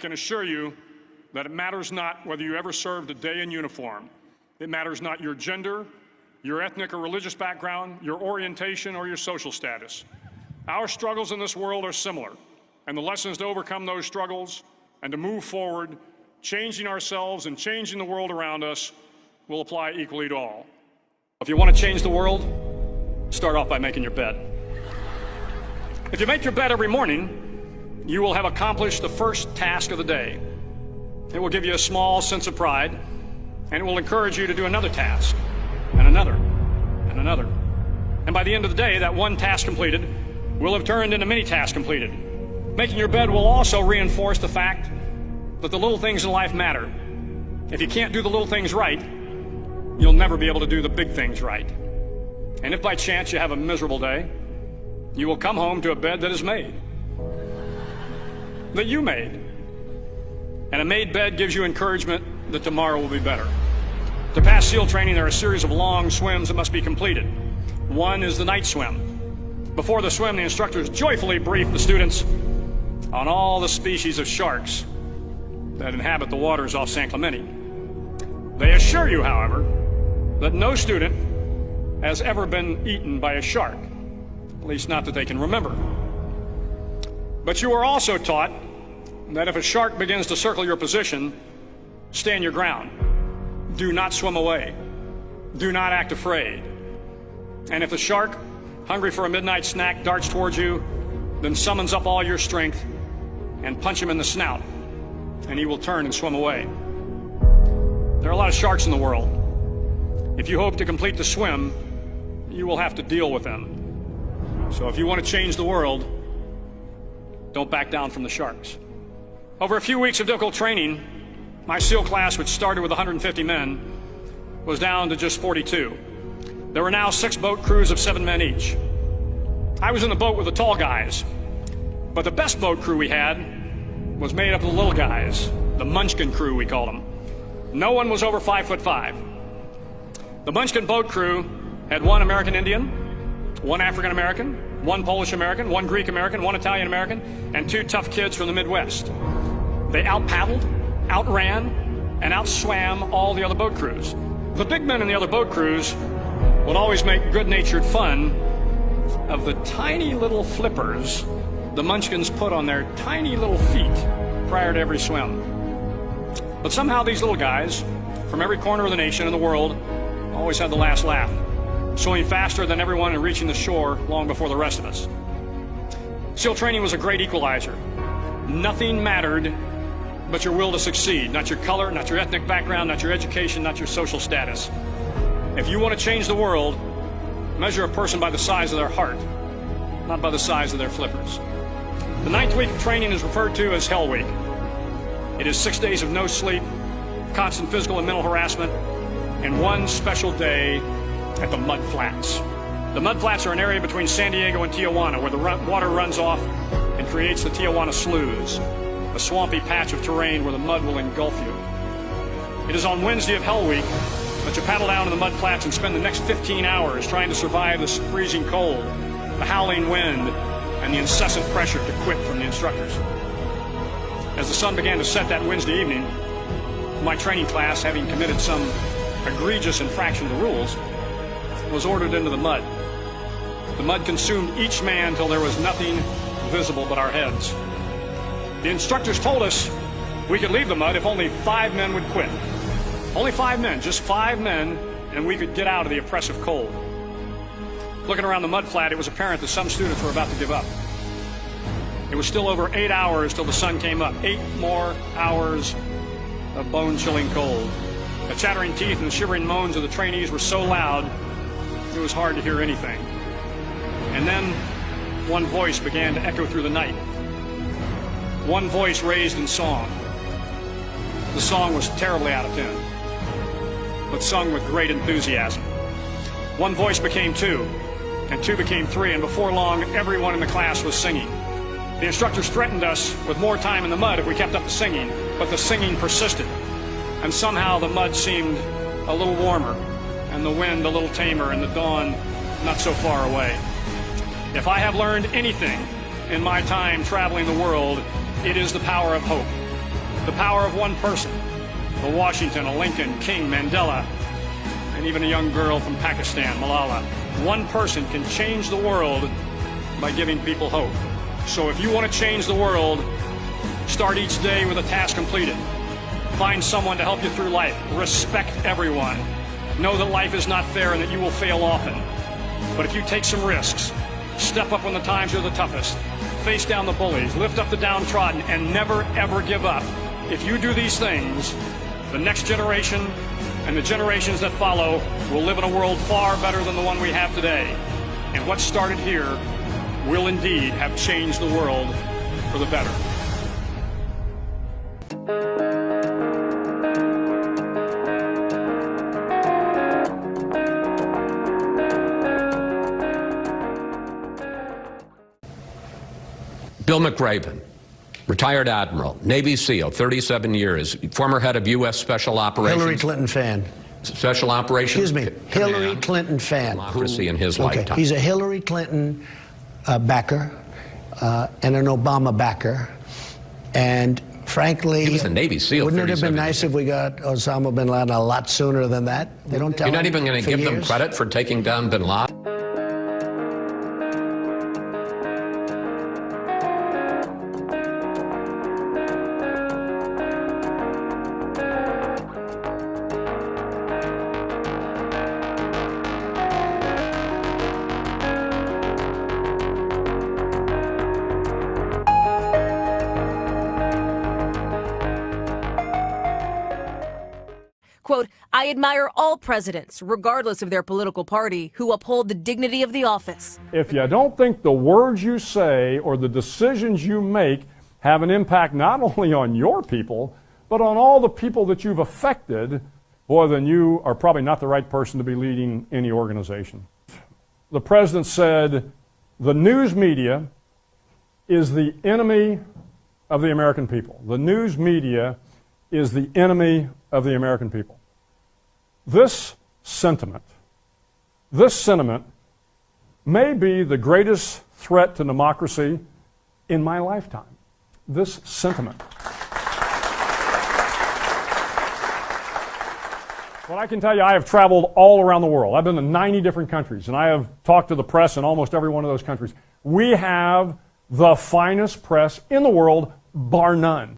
can assure you that it matters not whether you ever served a day in uniform. It matters not your gender, your ethnic or religious background, your orientation, or your social status. Our struggles in this world are similar, and the lessons to overcome those struggles and to move forward, changing ourselves and changing the world around us, will apply equally to all. If you want to change the world, start off by making your bed. If you make your bed every morning, you will have accomplished the first task of the day. It will give you a small sense of pride, and it will encourage you to do another task, and another, and another. And by the end of the day, that one task completed will have turned into many tasks completed. Making your bed will also reinforce the fact that the little things in life matter. If you can't do the little things right, you'll never be able to do the big things right. And if by chance you have a miserable day, you will come home to a bed that is made, that you made. And a made bed gives you encouragement that tomorrow will be better. To pass SEAL training, there are a series of long swims that must be completed. One is the night swim. Before the swim, the instructors joyfully brief the students on all the species of sharks that inhabit the waters off San Clemente. They assure you, however, that no student has ever been eaten by a shark, at least not that they can remember. But you are also taught that if a shark begins to circle your position, stand your ground. Do not swim away. Do not act afraid. And if the shark, hungry for a midnight snack, darts towards you, then summons up all your strength and punch him in the snout, and he will turn and swim away. There are a lot of sharks in the world. If you hope to complete the swim, you will have to deal with them. So if you want to change the world, don't back down from the sharks. Over a few weeks of difficult training, my SEAL class, which started with 150 men, was down to just 42. There were now 6 boat crews of 7 men each. I was in the boat with the tall guys, but the best boat crew we had was made up of the little guys, the Munchkin crew, we called them. No one was over 5'5". The Munchkin boat crew had 1 American Indian, 1 African American, 1 Polish American, 1 Greek American, 1 Italian American, and 2 tough kids from the Midwest. They out-paddled, outran, and outswam all the other boat crews. The big men in the other boat crews would always make good-natured fun of the tiny little flippers the Munchkins put on their tiny little feet prior to every swim. But somehow these little guys from every corner of the nation and the world always had the last laugh, swimming faster than everyone and reaching the shore long before the rest of us. SEAL training was a great equalizer. Nothing mattered but your will to succeed, not your color, not your ethnic background, not your education, not your social status. If you want to change the world, measure a person by the size of their heart, not by the size of their flippers. The 9th week of training is referred to as Hell Week. It is 6 days of no sleep, constant physical and mental harassment, and 1 special day at the Mud Flats. The Mud Flats are an area between San Diego and Tijuana where the water runs off and creates the Tijuana Sloughs, a swampy patch of terrain where the mud will engulf you. It is on Wednesday of Hell Week that you paddle down to the Mud Flats and spend the next 15 hours trying to survive the freezing cold, the howling wind, and the incessant pressure to quit from the instructors. As the sun began to set that Wednesday evening, my training class, having committed some egregious infraction of the rules, was ordered into the mud. The mud consumed each man till there was nothing visible but our heads. The instructors told us we could leave the mud if only 5 men would quit. Only 5 men, just 5 men, and we could get out of the oppressive cold. Looking around the mud flat, it was apparent that some students were about to give up. It was still over 8 hours till the sun came up. 8 more hours of bone-chilling cold. The chattering teeth and the shivering moans of the trainees were so loud, it was hard to hear anything. And then one voice began to echo through the night. One voice raised in song. The song was terribly out of tune, but sung with great enthusiasm. One voice became 2, and 2 became 3, and before long, everyone in the class was singing. The instructors threatened us with more time in the mud if we kept up the singing, but the singing persisted, and somehow the mud seemed a little warmer, and the wind a little tamer, and the dawn not so far away. If I have learned anything in my time traveling the world, it is the power of hope. The power of one person, a Washington, a Lincoln, King, Mandela, and even a young girl from Pakistan, Malala. One person can change the world by giving people hope. So if you want to change the world, start each day with a task completed. Find someone to help you through life. Respect everyone. Know that life is not fair and that you will fail often. But if you take some risks, step up when the times are the toughest, face down the bullies, lift up the downtrodden, and never, ever give up. If you do these things, the next generation and the generations that follow will live in a world far better than the one we have today. And what started here will indeed have changed the world for the better. Bill Mcraven, retired admiral, Navy SEAL, 37 years, former head of U.S. Special Operations. Hillary Clinton fan. Special Operations. Excuse me, Hillary Clinton fan. Democracy in his lifetime. He's a Hillary Clinton backer and an Obama backer. And frankly, he was a Navy SEAL. Wouldn't it have been nice if we got Osama bin Laden a lot sooner than that? They don't tell. You're not even going to give years. them credit for taking down bin Laden? Quote, I admire all presidents, regardless of their political party, who uphold the dignity of the office. If you don't think the words you say or the decisions you make have an impact not only on your people, but on all the people that you've affected, boy, then you are probably not the right person to be leading any organization. The president said, the news media is the enemy of the American people. The news media is the enemy of the American people. This sentiment may be the greatest threat to democracy in my lifetime. This sentiment. Well, I can tell you I have traveled all around the world. I've been to 90 different countries, and I have talked to the press in almost every one of those countries. We have the finest press in the world, bar none.